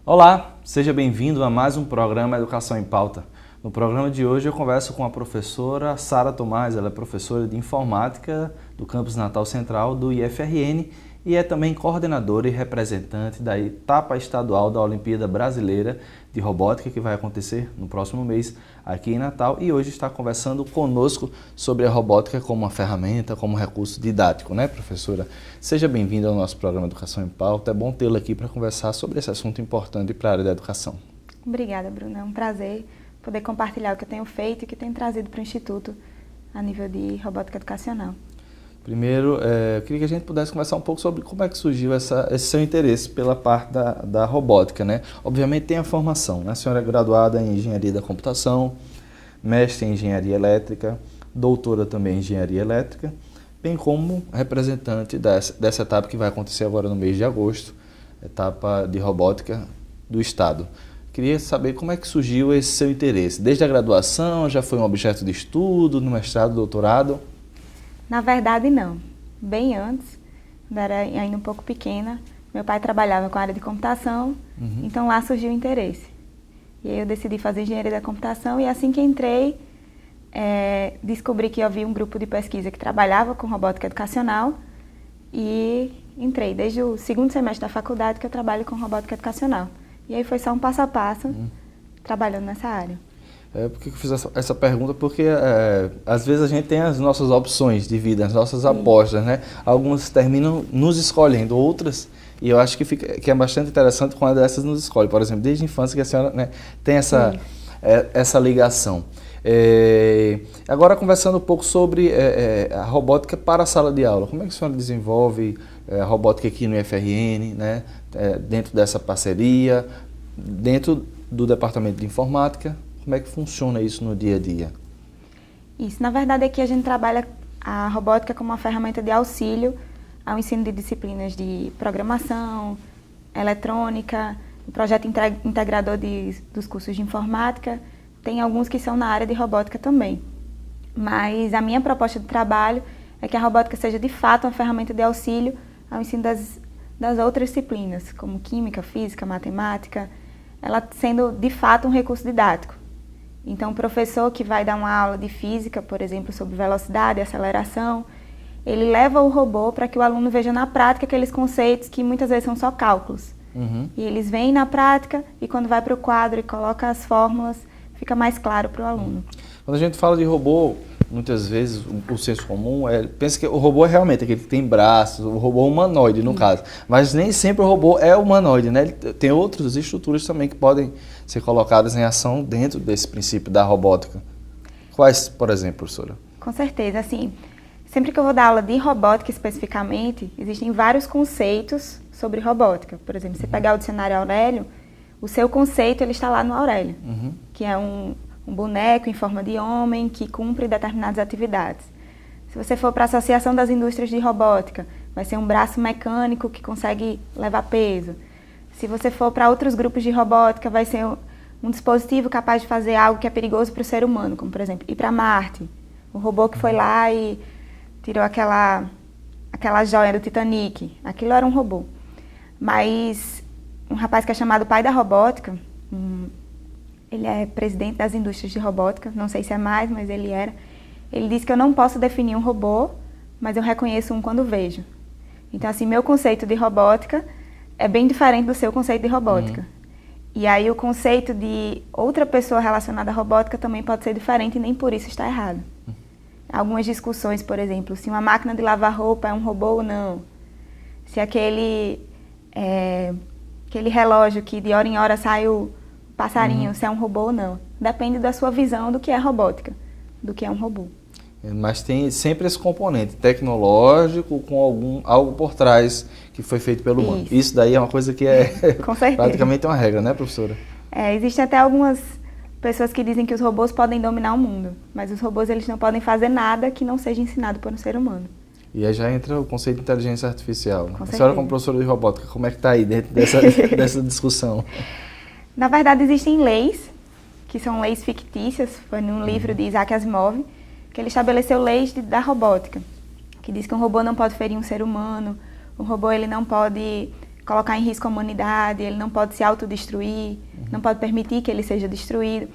Olá, seja bem-vindo a mais um programa Educação em Pauta. No programa de hoje eu converso com a professora Sara Tomás, ela é professora de Informática do Campus Natal Central do IFRN e é também coordenadora e representante da etapa estadual da Olimpíada Brasileira de Robótica, que vai acontecer no próximo mês aqui em Natal, e hoje está conversando conosco sobre a robótica como uma ferramenta, como um recurso didático, né, professora? Seja bem-vinda ao nosso programa Educação em Pauta, é bom tê-la aqui para conversar sobre esse assunto importante para a área da educação. Obrigada, Bruna, é um prazer poder compartilhar o que eu tenho feito e o que tenho trazido para o Instituto a nível de robótica educacional. Primeiro, eu queria que a gente pudesse conversar um pouco sobre como é que surgiu esse seu interesse pela parte da robótica, né? Obviamente tem a formação, né? A senhora é graduada em Engenharia da Computação, mestre em Engenharia Elétrica, doutora também em Engenharia Elétrica, bem como representante dessa etapa que vai acontecer agora no mês de agosto, etapa de robótica do Estado. Queria saber como é que surgiu esse seu interesse. Desde a graduação, já foi um objeto de estudo, no mestrado, doutorado? Na verdade, não. Bem antes, quando era ainda um pouco pequena, meu pai trabalhava com a área de computação, então lá surgiu o interesse. E aí eu decidi fazer engenharia da computação e assim que entrei, descobri que havia um grupo de pesquisa que trabalhava com robótica educacional e entrei. Desde o segundo semestre da faculdade que eu trabalho com robótica educacional. E aí foi só um passo a passo, trabalhando nessa área. Por que eu fiz essa pergunta? Porque às vezes a gente tem as nossas opções de vida, as nossas apostas, né? Algumas terminam nos escolhendo, outras, e eu acho que é bastante interessante quando essas nos escolhem. Por exemplo, desde a infância que a senhora, né, tem essa ligação. Agora, conversando um pouco sobre a robótica para a sala de aula, como é que a senhora desenvolve a robótica aqui no IFRN, né, dentro dessa parceria, dentro do departamento de informática? Como é que funciona isso no dia a dia? Isso, na verdade, aqui a gente trabalha a robótica como uma ferramenta de auxílio ao ensino de disciplinas de programação, eletrônica, o projeto integrador dos cursos de informática, tem alguns que são na área de robótica também. Mas a minha proposta de trabalho é que a robótica seja de fato uma ferramenta de auxílio ao ensino das outras disciplinas, como química, física, matemática, ela sendo de fato um recurso didático. Então, o professor que vai dar uma aula de física, por exemplo, sobre velocidade e aceleração, ele leva o robô para que o aluno veja na prática aqueles conceitos que muitas vezes são só cálculos. E eles veem na prática e quando vai para o quadro e coloca as fórmulas, fica mais claro para o aluno. Quando a gente fala de robô, muitas vezes o senso comum pensa que o robô é realmente aquele que tem braços, o robô humanoide no caso. Mas nem sempre o robô é humanoide, né? Ele tem outras estruturas também que podem ser colocadas em ação dentro desse princípio da robótica. Quais, por exemplo, professora? Com certeza, assim, sempre que eu vou dar aula de robótica especificamente, existem vários conceitos sobre robótica. Por exemplo, você pegar o dicionário Aurélio, o seu conceito ele está lá no Aurélio, que é um boneco em forma de homem que cumpre determinadas atividades. Se você for para a Associação das Indústrias de Robótica, vai ser um braço mecânico que consegue levar peso. Se você for para outros grupos de robótica, vai ser um dispositivo capaz de fazer algo que é perigoso para o ser humano, como, por exemplo, ir para Marte. O robô que foi lá e tirou aquela joia do Titanic. Aquilo era um robô. Mas um rapaz que é chamado pai da robótica, ele é presidente das indústrias de robótica, não sei se é mais, mas ele era. Ele disse que eu não posso definir um robô, mas eu reconheço um quando vejo. Então, assim, meu conceito de robótica é bem diferente do seu conceito de robótica. E aí o conceito de outra pessoa relacionada à robótica também pode ser diferente e nem por isso está errado. Algumas discussões, por exemplo, se uma máquina de lavar roupa é um robô ou não. Se aquele relógio que de hora em hora sai o passarinho, se é um robô ou não. Depende da sua visão do que é robótica, do que é um robô. Mas tem sempre esse componente tecnológico com algo por trás que foi feito pelo humano. Isso daí é uma coisa que é praticamente uma regra, né, professora? Existem até algumas pessoas que dizem que os robôs podem dominar o mundo, mas os robôs eles não podem fazer nada que não seja ensinado por um ser humano. E aí já entra o conceito de inteligência artificial. A senhora, como professora de robótica, como é que está aí dentro dessa discussão? Na verdade, existem leis, que são leis fictícias, foi num livro de Isaac Asimov, que ele estabeleceu leis da robótica, que diz que um robô não pode ferir um ser humano, um robô ele não pode colocar em risco a humanidade, ele não pode se autodestruir, não pode permitir que ele seja destruído.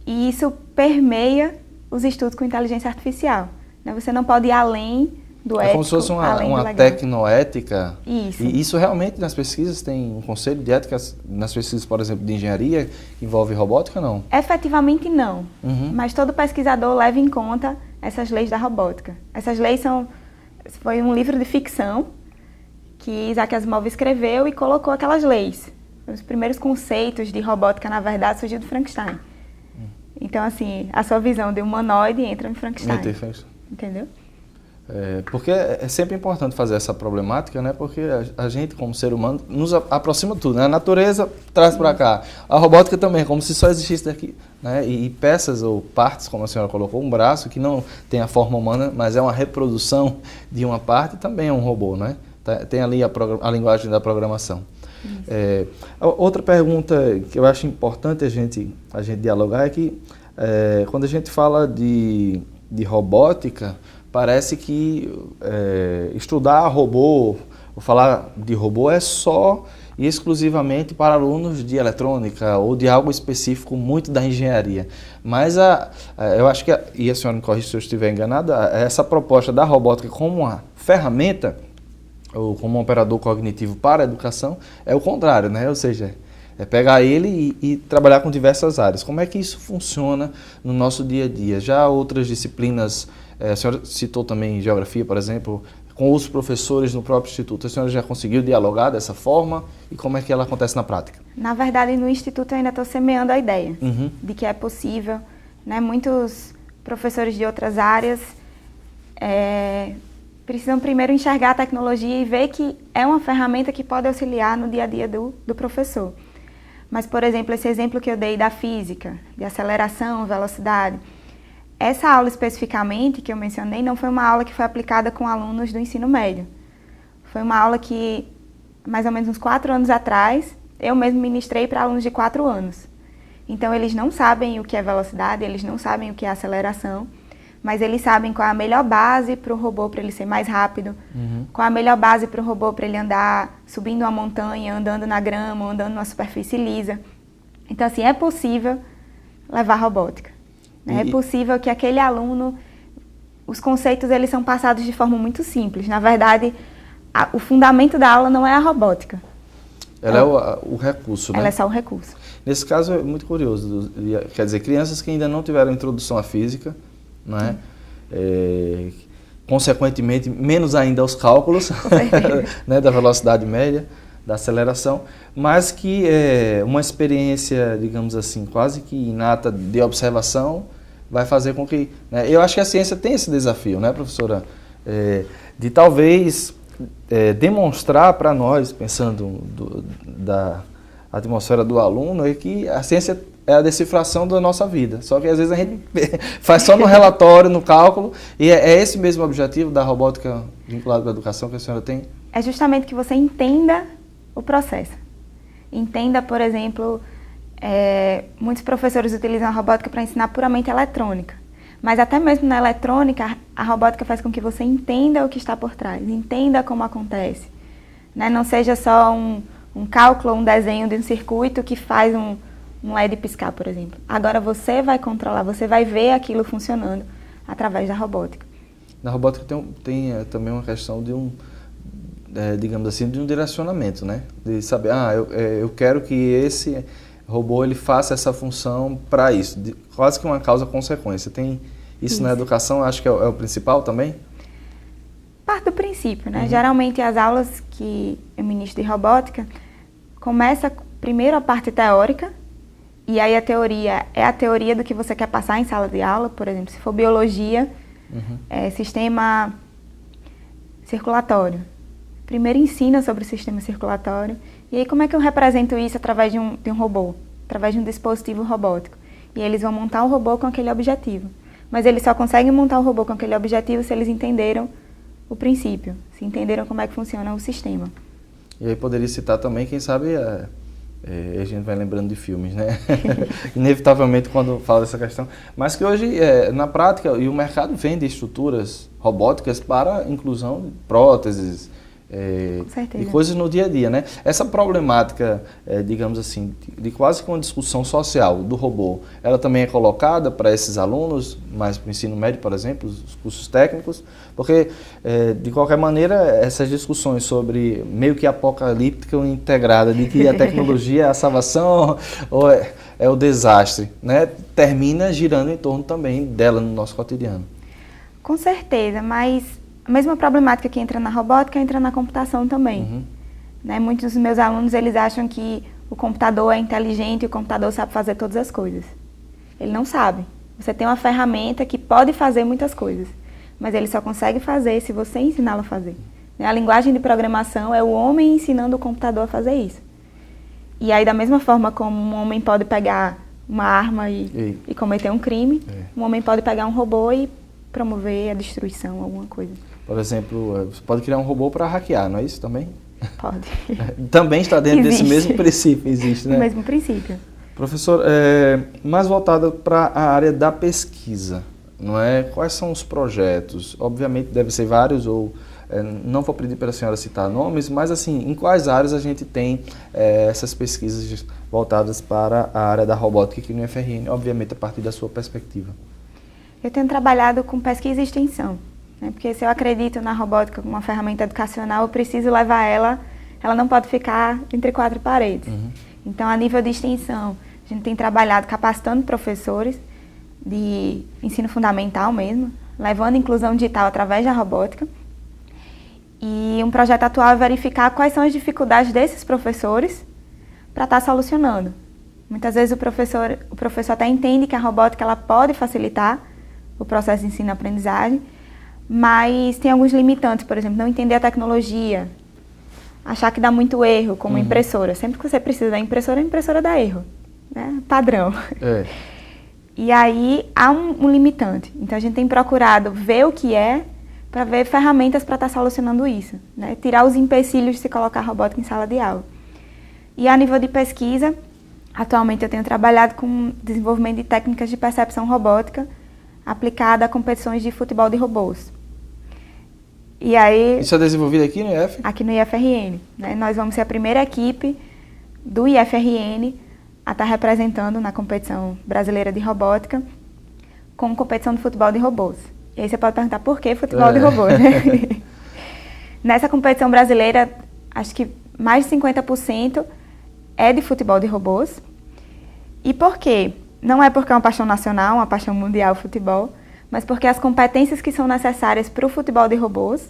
E isso permeia os estudos com inteligência artificial, né? Você não pode ir além do ético, como se fosse uma tecnoética. Isso. E isso realmente nas pesquisas tem um conselho de ética, nas pesquisas, por exemplo, de engenharia, que envolve robótica, não? Efetivamente não, mas todo pesquisador leva em conta essas leis da robótica. Essas leis foi um livro de ficção que Isaac Asimov escreveu e colocou aquelas leis. Os primeiros conceitos de robótica, na verdade, surgiram do Frankenstein. Então, assim, a sua visão de humanoide entra em Frankenstein. Entendeu? Porque é sempre importante fazer essa problemática, né? Porque a gente, como ser humano, nos aproxima tudo, né? A natureza traz para cá. A robótica também, como se só existisse daqui, né? E peças ou partes, como a senhora colocou, um braço que não tem a forma humana, mas é uma reprodução de uma parte, também é um robô, né? Tem ali a linguagem da programação. Outra pergunta que eu acho importante a gente dialogar é que quando a gente fala de robótica, parece que estudar robô, ou falar de robô é só e exclusivamente para alunos de eletrônica ou de algo específico muito da engenharia. Mas eu acho que, e a senhora me corrija se eu estiver enganada, essa proposta da robótica como uma ferramenta ou como um operador cognitivo para a educação é o contrário, né? Ou seja, é pegar ele e trabalhar com diversas áreas. Como é que isso funciona no nosso dia a dia? Já outras disciplinas, a senhora citou também geografia, por exemplo, com os professores no próprio instituto. A senhora já conseguiu dialogar dessa forma? E como é que ela acontece na prática? Na verdade, no instituto eu ainda estou semeando a ideia de que é possível, né? Muitos professores de outras áreas precisam primeiro enxergar a tecnologia e ver que é uma ferramenta que pode auxiliar no dia a dia do professor. Mas, por exemplo, esse exemplo que eu dei da física, de aceleração, velocidade, essa aula especificamente que eu mencionei não foi uma aula que foi aplicada com alunos do ensino médio. Foi uma aula que, mais ou menos uns 4 anos atrás, eu mesmo ministrei para alunos de 4 anos. Então, eles não sabem o que é velocidade, eles não sabem o que é aceleração, mas eles sabem qual é a melhor base para o robô para ele ser mais rápido, qual é a melhor base para o robô para ele andar subindo uma montanha, andando na grama, andando numa superfície lisa. Então, assim, é possível levar robótica. Né? É possível que aquele aluno, os conceitos eles são passados de forma muito simples. Na verdade, o fundamento da aula não é a robótica. Ela é o recurso, né? Ela é só o recurso. Nesse caso, é muito curioso. Quer dizer, crianças que ainda não tiveram introdução à física, né? Consequentemente, menos ainda aos cálculos né, da velocidade média, da aceleração, mas que uma experiência, digamos assim, quase que inata de observação vai fazer com que... Né, eu acho que a ciência tem esse desafio, né, professora? De talvez demonstrar para nós, pensando da atmosfera do aluno, é que a ciência é a decifração da nossa vida. Só que às vezes a gente faz só no relatório, no cálculo, e é esse mesmo objetivo da robótica vinculada com a educação que a senhora tem? É justamente que você entenda o processo. Entenda, por exemplo, muitos professores utilizam a robótica para ensinar puramente eletrônica. Mas até mesmo na eletrônica, a robótica faz com que você entenda o que está por trás, entenda como acontece. Né? Não seja só um cálculo, um desenho de um circuito que faz um LED piscar, por exemplo. Agora você vai controlar, você vai ver aquilo funcionando através da robótica. Na robótica tem também uma questão de digamos assim, de um direcionamento, né? De saber, eu quero que esse robô ele faça essa função para isso. Quase que uma causa-consequência. Tem isso na educação, acho que é o principal também? Parte do princípio, né? Geralmente as aulas que eu ministro de robótica começa primeiro a parte teórica, e aí a teoria é a teoria do que você quer passar em sala de aula. Por exemplo, se for biologia, sistema circulatório. Primeiro ensina sobre o sistema circulatório, e aí como é que eu represento isso através de um robô, através de um dispositivo robótico. E eles vão montar um robô com aquele objetivo. Mas eles só conseguem montar o robô com aquele objetivo se eles entenderam o princípio, se entenderam como é que funciona o sistema. E aí poderia citar também, quem sabe, a gente vai lembrando de filmes, né? Inevitavelmente quando fala dessa questão. Mas que hoje, na prática, e o mercado vende estruturas robóticas para inclusão de próteses, Com certeza. de coisas no dia a dia, né? Essa problemática, digamos assim, de quase que uma discussão social do robô, ela também é colocada para esses alunos, mais para o ensino médio, por exemplo, os cursos técnicos, porque, de qualquer maneira, essas discussões sobre meio que apocalíptica ou integrada, de que a tecnologia é a salvação ou é o desastre, né? Termina girando em torno também dela no nosso cotidiano. Com certeza, mas a mesma problemática que entra na robótica entra na computação também. Uhum. Né? Muitos dos meus alunos, eles acham que o computador é inteligente e o computador sabe fazer todas as coisas. Ele não sabe. Você tem uma ferramenta que pode fazer muitas coisas, mas ele só consegue fazer se você ensiná-lo a fazer. A linguagem de programação é o homem ensinando o computador a fazer isso. E aí, da mesma forma como um homem pode pegar uma arma e cometer um crime, um homem pode pegar um robô e promover a destruição, alguma coisa. Por exemplo, você pode criar um robô para hackear, não é isso também? Pode. Também está dentro desse mesmo princípio, existe, né? O mesmo princípio. Professor, mais voltada para a área da pesquisa, não é? Quais são os projetos? Obviamente deve ser vários, ou não vou pedir para a senhora citar nomes, mas assim, em quais áreas a gente tem essas pesquisas voltadas para a área da robótica aqui no IFRN, obviamente a partir da sua perspectiva? Eu tenho trabalhado com pesquisa e extensão, né? Porque se eu acredito na robótica como uma ferramenta educacional, eu preciso levar ela não pode ficar entre quatro paredes. Uhum. Então, a nível de extensão, a gente tem trabalhado capacitando professores de ensino fundamental mesmo, levando a inclusão digital através da robótica. E um projeto atual é verificar quais são as dificuldades desses professores para estar solucionando. Muitas vezes o professor até entende que a robótica ela pode facilitar o processo de ensino-aprendizagem, mas tem alguns limitantes, por exemplo, não entender a tecnologia, achar que dá muito erro, como impressora. Sempre que você precisa da impressora, a impressora dá erro, né? Padrão. E aí há um limitante. Então a gente tem procurado ver o que é, para ver ferramentas para estar solucionando isso, né? Tirar os empecilhos de se colocar robótica em sala de aula. E a nível de pesquisa, atualmente eu tenho trabalhado com desenvolvimento de técnicas de percepção robótica aplicada a competições de futebol de robôs. E aí, isso é desenvolvido aqui no IF? Aqui no IFRN. Né? Nós vamos ser a primeira equipe do IFRN a estar representando na competição brasileira de robótica com competição de futebol de robôs. E aí você pode perguntar por que futebol de robôs, né? Nessa competição brasileira, acho que mais de 50% é de futebol de robôs. E por quê? Não é porque é uma paixão nacional, uma paixão mundial o futebol, mas porque as competências que são necessárias para o futebol de robôs,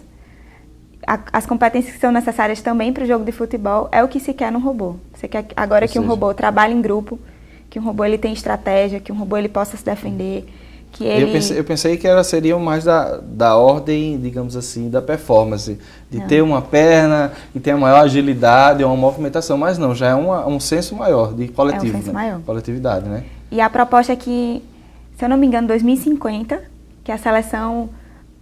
as competências que são necessárias também para o jogo de futebol, é o que se quer no robô. Você quer agora que um robô trabalhe em grupo, que um robô ele tenha estratégia, que um robô ele possa se defender, que ele... Eu pensei que seria mais da ordem, digamos assim, da performance, de ter uma perna, que tenha maior agilidade, uma movimentação, mas não, já é um senso maior de coletivo, senso maior. Coletividade, né? E a proposta é que, se eu não me engano, 2050, que a seleção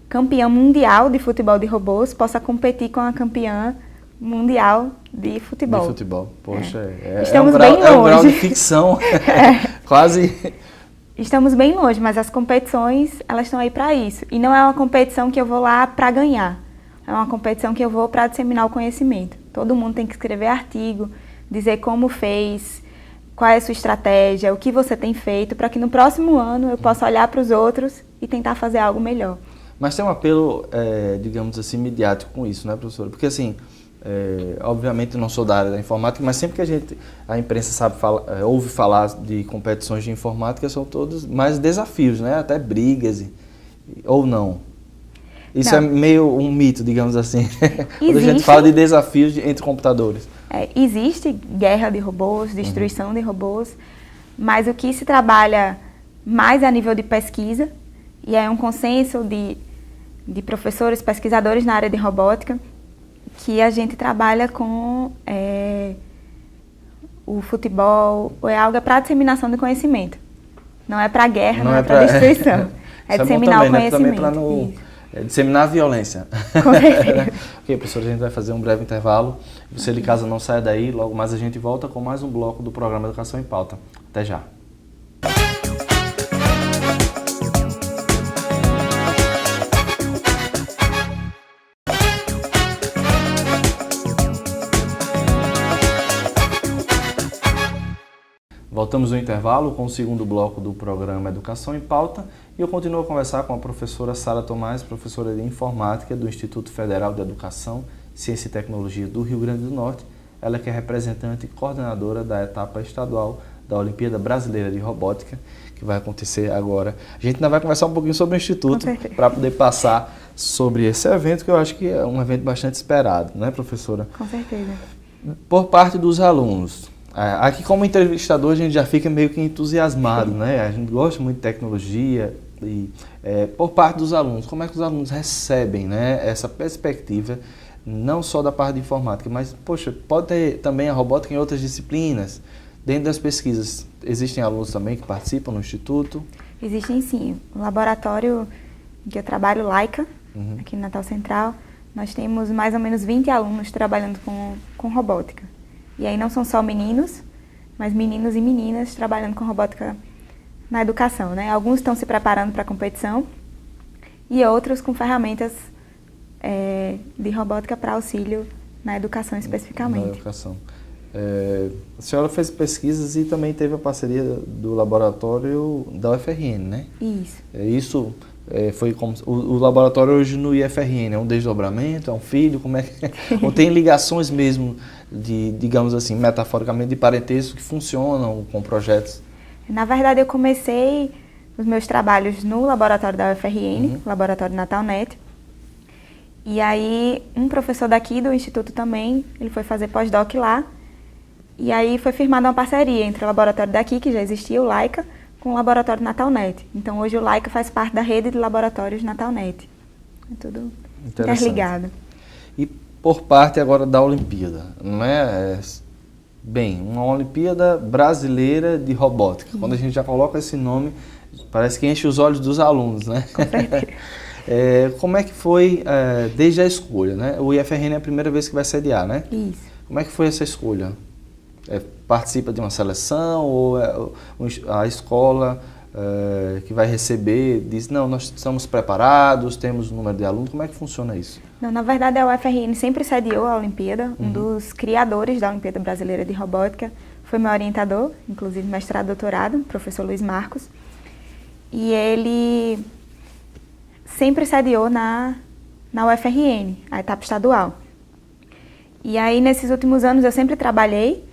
campeã mundial de futebol de robôs possa competir com a campeã mundial de futebol. De futebol, poxa, Estamos bem longe. É um grau de ficção, quase... Estamos bem longe, mas as competições, elas estão aí para isso. E não é uma competição que eu vou lá para ganhar. É uma competição que eu vou para disseminar o conhecimento. Todo mundo tem que escrever artigo, dizer como fez, qual é a sua estratégia, o que você tem feito, para que no próximo ano eu possa olhar para os outros e tentar fazer algo melhor. Mas tem um apelo, digamos assim, midiático com isso, né, professora? Porque assim, obviamente eu não sou da área da informática, mas sempre que a imprensa ouve falar de competições de informática, são todos mais desafios, né? Até brigas, ou não. Isso é meio um mito, digamos assim, quando a gente fala de desafios entre computadores. Existe guerra de robôs, destruição de robôs, mas o que se trabalha mais a nível de pesquisa, e é um consenso de professores, pesquisadores na área de robótica, que a gente trabalha com o futebol, é algo para disseminação do conhecimento. Não é para guerra, não é para destruição. É disseminar o conhecimento. Também disseminar a violência. Com certeza. Ok, professor, a gente vai fazer um breve intervalo. Você de casa não saia daí, logo mais a gente volta com mais um bloco do programa Educação em Pauta. Até já. Voltamos no intervalo com o segundo bloco do programa Educação em Pauta e eu continuo a conversar com a professora Sara Tomás, professora de Informática do Instituto Federal de Educação, Ciência e Tecnologia do Rio Grande do Norte. Ela que é representante e coordenadora da etapa estadual da Olimpíada Brasileira de Robótica, que vai acontecer agora. A gente ainda vai conversar um pouquinho sobre o Instituto para poder passar sobre esse evento, que eu acho que é um evento bastante esperado, né, professora? Com certeza. Por parte dos alunos, aqui como entrevistador a gente já fica meio que entusiasmado, né? A gente gosta muito de tecnologia e por parte dos alunos, como é que os alunos recebem, né, essa perspectiva, não só da parte de informática, mas, poxa, pode ter também a robótica em outras disciplinas. Dentro das pesquisas, existem alunos também que participam no Instituto? Existem sim. O laboratório em que eu trabalho, Laika, aqui no Natal Central, nós temos mais ou menos 20 alunos trabalhando com robótica. E aí não são só meninos, mas meninos e meninas trabalhando com robótica na educação, né? Alguns estão se preparando para a competição e outros com ferramentas de robótica para auxílio na educação especificamente. Na educação. A senhora fez pesquisas e também teve a parceria do laboratório da UFRN, né? Isso. Isso foi como o laboratório hoje no IFRN é um desdobramento, é um filho, como é que ou tem ligações mesmo de, digamos assim, metaforicamente de parentesco que funcionam com projetos? Na verdade, eu comecei os meus trabalhos no laboratório da UFRN, laboratório Natalnet. E aí, um professor daqui do Instituto também, ele foi fazer pós-doc lá. E aí foi firmada uma parceria entre o laboratório daqui, que já existia, o Laika, com o laboratório Natalnet. Então hoje o Laika faz parte da rede de laboratórios Natalnet. É tudo interligado. E por parte agora da Olimpíada, não é? Bem, uma Olimpíada Brasileira de Robótica. Quando a gente já coloca esse nome, parece que enche os olhos dos alunos, né? Com certeza. Como é que foi desde a escolha, né? O IFRN é a primeira vez que vai sediar, né? Isso. Como é que foi essa escolha? Participa de uma seleção ou a escola que vai receber diz, não, nós estamos preparados, temos um número de alunos, como é que funciona isso? Não, na verdade a UFRN sempre sediou a Olimpíada, um dos criadores da Olimpíada Brasileira de Robótica foi meu orientador, inclusive mestrado e doutorado, o professor Luiz Marcos, e ele sempre sediou na UFRN, a etapa estadual. E aí nesses últimos anos eu sempre trabalhei,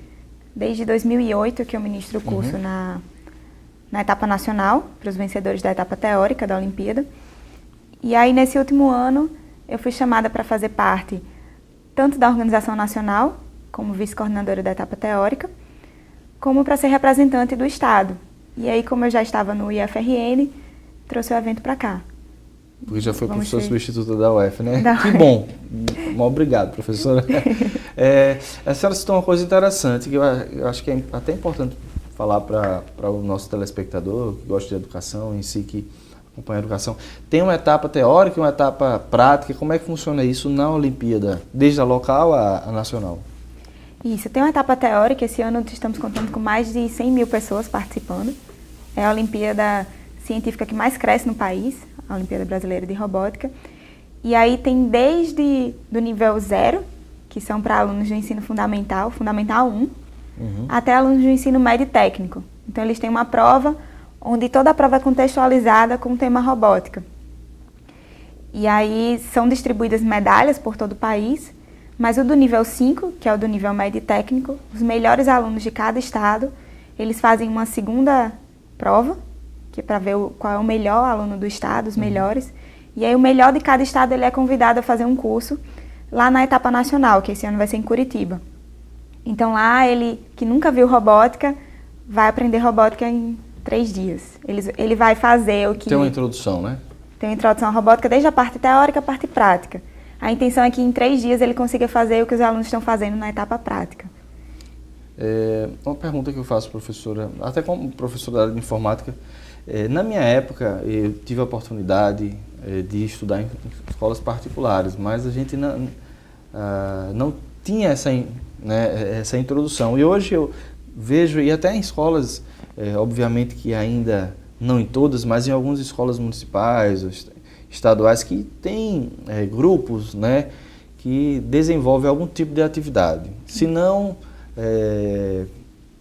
desde 2008 que eu ministro o curso na etapa nacional, para os vencedores da etapa teórica da Olimpíada. E aí, nesse último ano, eu fui chamada para fazer parte tanto da organização nacional, como vice-coordenadora da etapa teórica, como para ser representante do Estado. E aí, como eu já estava no IFRN, trouxe o evento para cá. Porque já foi professor substituto da UF, né? Da que bom! Obrigado, professora. A senhora citou uma coisa interessante, que eu acho que é até importante falar para o nosso telespectador, que gosta de educação, em si, que acompanha a educação. Tem uma etapa teórica e uma etapa prática. Como é que funciona isso na Olimpíada, desde a local à nacional? Isso, tem uma etapa teórica. Esse ano estamos contando com mais de 100 mil pessoas participando. É a Olimpíada científica que mais cresce no país, a Olimpíada Brasileira de Robótica. E aí tem desde do nível 0, que são para alunos do ensino fundamental, Fundamental 1, até alunos do ensino médio e técnico. Então eles têm uma prova onde toda a prova é contextualizada com o tema robótica. E aí são distribuídas medalhas por todo o país, mas o do nível 5, que é o do nível médio e técnico, os melhores alunos de cada estado, eles fazem uma segunda prova, que é para ver qual é o melhor aluno do estado, os melhores. E aí o melhor de cada estado ele é convidado a fazer um curso lá na etapa nacional, que esse ano vai ser em Curitiba. Então lá ele, que nunca viu robótica, vai aprender robótica em 3 dias. Ele vai fazer o que... Tem uma introdução, né? Tem uma introdução à robótica desde a parte teórica à parte prática. A intenção é que em 3 dias ele consiga fazer o que os alunos estão fazendo na etapa prática. Uma pergunta que eu faço, professora, até como professora da área de informática, na minha época eu tive a oportunidade de estudar em escolas particulares, mas a gente não tinha essa introdução. E hoje eu vejo, e até em escolas, obviamente que ainda não em todas, mas em algumas escolas municipais, estaduais, que tem grupos, né, que desenvolvem algum tipo de atividade. Se não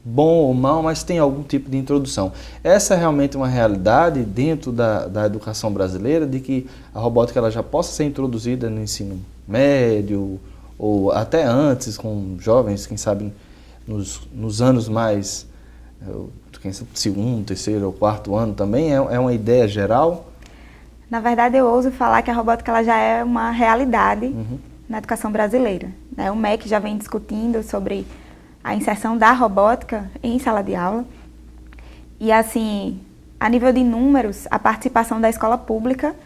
bom ou mal, mas tem algum tipo de introdução. Essa é realmente uma realidade dentro da educação brasileira, de que a robótica ela já possa ser introduzida no ensino médio, ou até antes, com jovens, quem sabe, nos anos mais, quem sabe, segundo, terceiro ou quarto ano também, é uma ideia geral? Na verdade, eu ouso falar que a robótica ela já é uma realidade na educação brasileira. Né? O MEC já vem discutindo sobre a inserção da robótica em sala de aula. E, assim, a nível de números, a participação da escola pública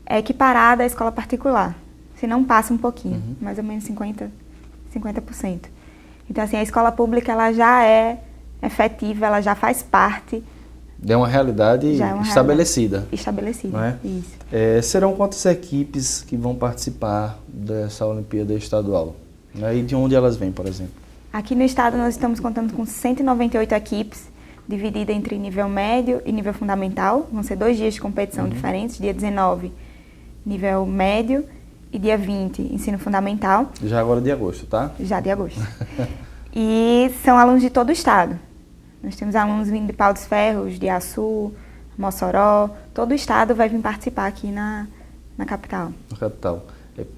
é equiparada à escola particular. Se não passa um pouquinho, mais ou menos 50%. Então, assim, a escola pública ela já é efetiva, ela já faz parte. É uma realidade estabelecida. Estabelecida, não é? Isso. Serão quantas equipes que vão participar dessa Olimpíada Estadual? E de onde elas vêm, por exemplo? Aqui no estado nós estamos contando com 198 equipes, divididas entre nível médio e nível fundamental. Vão ser 2 dias de competição diferentes, dia 19, nível médio, e dia 20, ensino fundamental. Já agora de agosto, tá? Já de agosto. E são alunos de todo o estado. Nós temos alunos vindo de Pau dos Ferros, de Açu, Mossoró. Todo o estado vai vir participar aqui na capital. Na capital.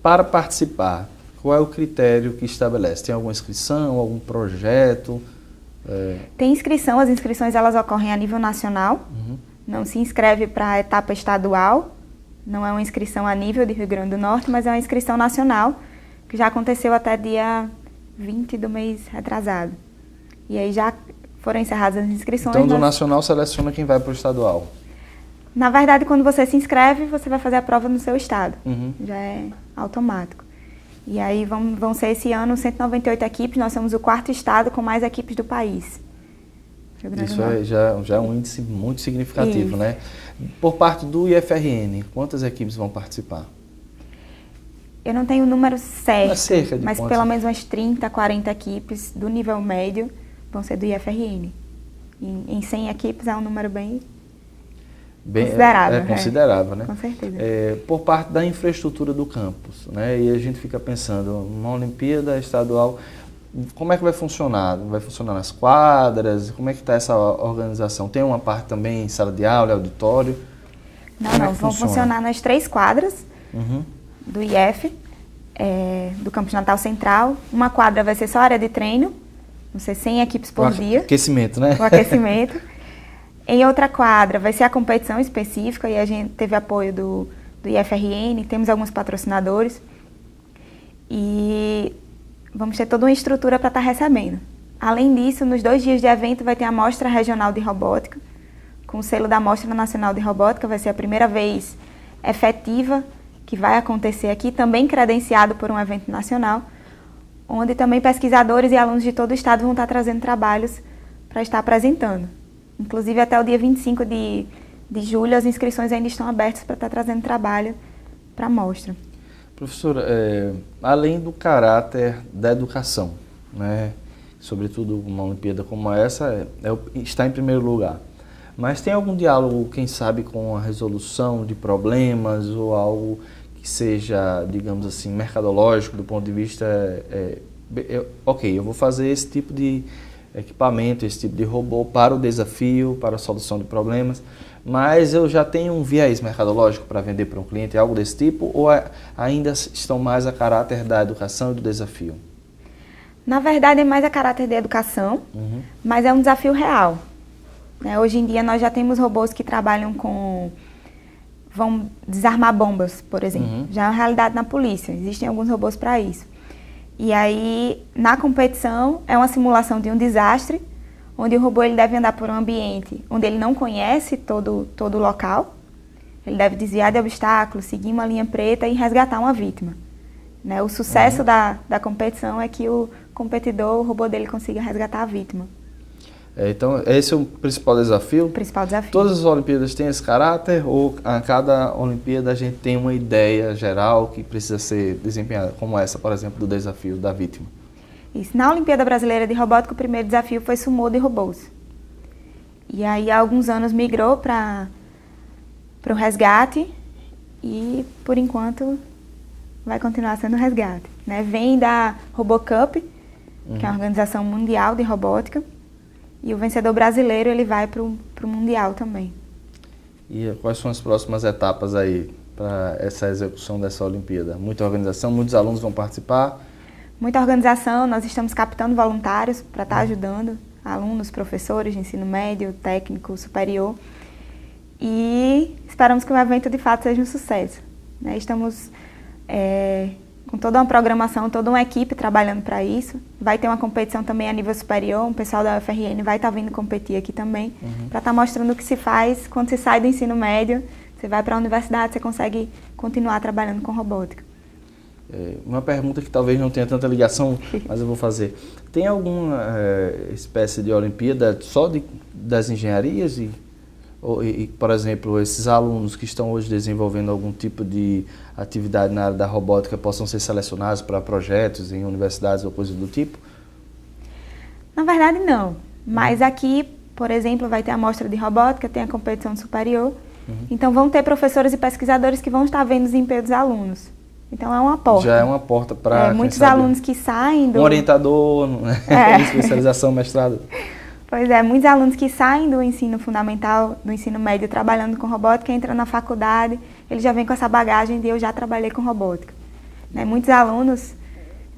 Para participar, qual é o critério que estabelece? Tem alguma inscrição, algum projeto? Tem inscrição. As inscrições elas ocorrem a nível nacional. Não se inscreve para a etapa estadual. Não é uma inscrição a nível de Rio Grande do Norte, mas é uma inscrição nacional, que já aconteceu até dia 20 do mês retrasado. E aí já foram encerradas as inscrições. Então, do nacional seleciona quem vai para o estadual? Na verdade, quando você se inscreve, você vai fazer a prova no seu estado. Já é automático. E aí vão ser esse ano 198 equipes. Nós somos o 4º estado com mais equipes do país. Isso já é um índice muito significativo, Isso. né? Por parte do IFRN, quantas equipes vão participar? Eu não tenho o número certo, mas quantos? Pelo menos umas 30, 40 equipes do nível médio vão ser do IFRN. Em 100 equipes é um número bem considerável. É considerável, né? Com certeza. Por parte da infraestrutura do campus, né? E a gente fica pensando, uma Olimpíada Estadual, como é que vai funcionar? Vai funcionar nas quadras? Como é que está essa organização? Tem uma parte também em sala de aula, auditório? Não, vão funcionar nas 3 quadras do IF, do Campus Natal Central. Uma quadra vai ser só área de treino, vão ser 100 equipes por dia. Aquecimento, né? O aquecimento. Em outra quadra vai ser a competição específica e a gente teve apoio do IFRN, temos alguns patrocinadores e vamos ter toda uma estrutura para estar recebendo. Além disso, nos 2 dias de evento vai ter a Mostra Regional de Robótica, com o selo da Mostra Nacional de Robótica, vai ser a primeira vez efetiva que vai acontecer aqui, também credenciado por um evento nacional, onde também pesquisadores e alunos de todo o estado vão estar trazendo trabalhos para estar apresentando. Inclusive, até o dia 25 de julho, as inscrições ainda estão abertas para estar trazendo trabalho para a mostra. Professora, além do caráter da educação, né, sobretudo uma Olimpíada como essa, está em primeiro lugar. Mas tem algum diálogo, quem sabe, com a resolução de problemas ou algo que seja, digamos assim, mercadológico do ponto de vista... ok, eu vou fazer esse tipo de equipamento, esse tipo de robô para o desafio, para a solução de problemas, mas eu já tenho um viés mercadológico para vender para um cliente, algo desse tipo, ou ainda estão mais a caráter da educação e do desafio? Na verdade, é mais a caráter da educação, mas é um desafio real. Hoje em dia, nós já temos robôs que trabalham vão desarmar bombas, por exemplo. Já é uma realidade na polícia, existem alguns robôs para isso. E aí, na competição, é uma simulação de um desastre, onde o robô ele deve andar por um ambiente onde ele não conhece todo o local. Ele deve desviar de obstáculos, seguir uma linha preta e resgatar uma vítima. O sucesso da competição é que o competidor, o robô dele, consiga resgatar a vítima. Então, esse é o principal desafio? O principal desafio. Todas as Olimpíadas têm esse caráter ou a cada Olimpíada a gente tem uma ideia geral que precisa ser desempenhada, como essa, por exemplo, do desafio da vítima? Isso. Na Olimpíada Brasileira de Robótica, o primeiro desafio foi sumô de robôs. E aí, há alguns anos, migrou para o resgate e, por enquanto, vai continuar sendo resgate. Vem da RoboCup, que é a Organização Mundial de Robótica. E o vencedor brasileiro, ele vai para o Mundial também. E quais são as próximas etapas aí para essa execução dessa Olimpíada? Muita organização, muitos alunos vão participar? Muita organização, nós estamos captando voluntários para estar ajudando alunos, professores de ensino médio, técnico, superior. E esperamos que o evento de fato seja um sucesso, né? Estamos com toda uma programação, toda uma equipe trabalhando para isso. Vai ter uma competição também a nível superior, o pessoal da UFRN vai estar vindo competir aqui também, para estar mostrando o que se faz quando você sai do ensino médio, você vai para a universidade, você consegue continuar trabalhando com robótica. Uma pergunta que talvez não tenha tanta ligação, mas eu vou fazer. Tem alguma espécie de Olimpíada só das engenharias? E, por exemplo, esses alunos que estão hoje desenvolvendo algum tipo de atividade na área da robótica possam ser selecionados para projetos em universidades ou coisa do tipo? Na verdade, não. Mas aqui, por exemplo, vai ter a mostra de robótica, tem a competição superior. Então, vão ter professores e pesquisadores que vão estar vendo o desempenho dos alunos. Então, é uma porta. Já é uma porta para... muitos alunos que saem do... Um orientador, especialização, mestrado. Pois é, muitos alunos que saem do ensino fundamental, do ensino médio, trabalhando com robótica, entram na faculdade, eles já vêm com essa bagagem de eu já trabalhei com robótica. Né? Muitos alunos,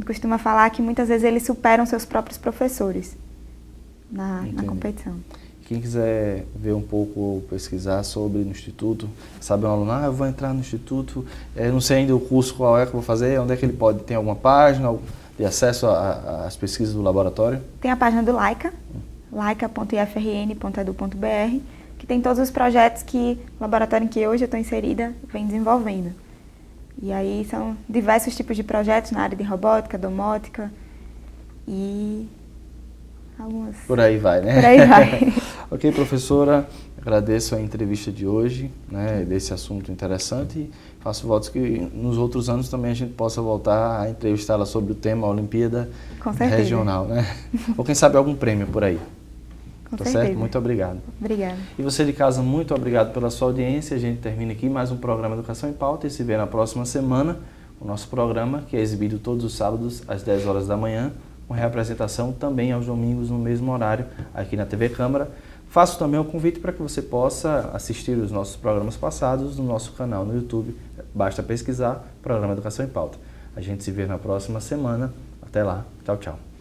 costuma falar que muitas vezes eles superam seus próprios professores na competição. Quem quiser ver um pouco, pesquisar sobre no Instituto, sabe um aluno, eu vou entrar no Instituto, não sei ainda o curso qual é que eu vou fazer, onde é que ele pode, tem alguma página de acesso às pesquisas do laboratório? Tem a página do Laika, laika.ifrn.edu.br, que tem todos os projetos que o laboratório em que hoje eu estou inserida vem desenvolvendo. E aí são diversos tipos de projetos na área de robótica, domótica e algumas... Por aí vai, né? Por aí vai. Ok, professora, agradeço a entrevista de hoje, né, desse assunto interessante e faço votos que nos outros anos também a gente possa voltar a entrevistá-la sobre o tema Olimpíada Regional, né? Ou quem sabe algum prêmio por aí. Com certeza. Certo? Muito obrigado. Obrigada. E você de casa, muito obrigado pela sua audiência. A gente termina aqui mais um programa Educação em Pauta e se vê na próxima semana o nosso programa, que é exibido todos os sábados às 10 horas da manhã, com reapresentação também aos domingos no mesmo horário aqui na TV Câmara. Faço também o convite para que você possa assistir os nossos programas passados no nosso canal no YouTube. Basta pesquisar Programa Educação em Pauta. A gente se vê na próxima semana. Até lá. Tchau, tchau.